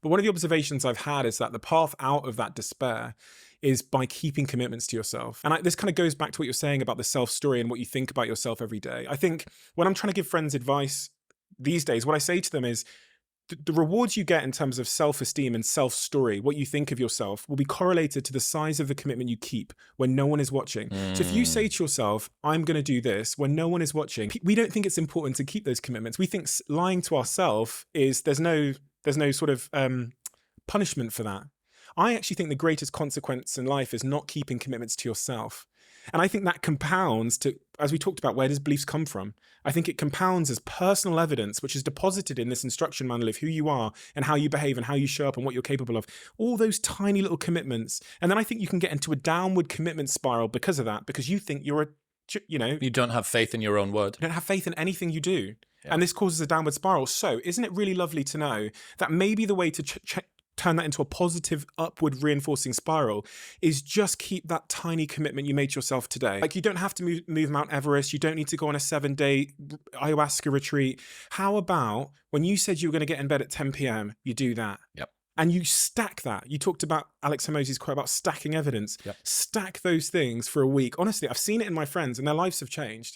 But one of the observations I've had is that the path out of that despair is by keeping commitments to yourself. And this kind of goes back to what you're saying about the self story and what you think about yourself every day. I think when I'm trying to give friends advice these days, what I say to them is the rewards you get in terms of self-esteem and self-story, what you think of yourself, will be correlated to the size of the commitment you keep when no one is watching. So if you say Mm. to yourself, I'm going to do this when no one is watching, we don't think it's important to keep those commitments. We think lying to ourselves is there's no sort of punishment for that. I actually think the greatest consequence in life is not keeping commitments to yourself. And I think that compounds to, as we talked about, where does beliefs come from? I think it compounds as personal evidence, which is deposited in this instruction manual of who you are and how you behave and how you show up and what you're capable of. All those tiny little commitments. And then I think you can get into a downward commitment spiral because of that, because you think you're You don't have faith in your own word. you don't have faith in anything you do. Yeah. And this causes a downward spiral. So isn't it really lovely to know that maybe the way to turn that into a positive upward reinforcing spiral is just keep that tiny commitment you made to yourself today. Like, you don't have to move Mount Everest. You don't need to go on a 7-day ayahuasca retreat. How about when you said you were going to get in bed at 10 p.m., you do that? Yep. And you stack that. You talked about Alex Hormozi's quote about stacking evidence. Yep. Stack those things for a week. Honestly, I've seen it in my friends and their lives have changed.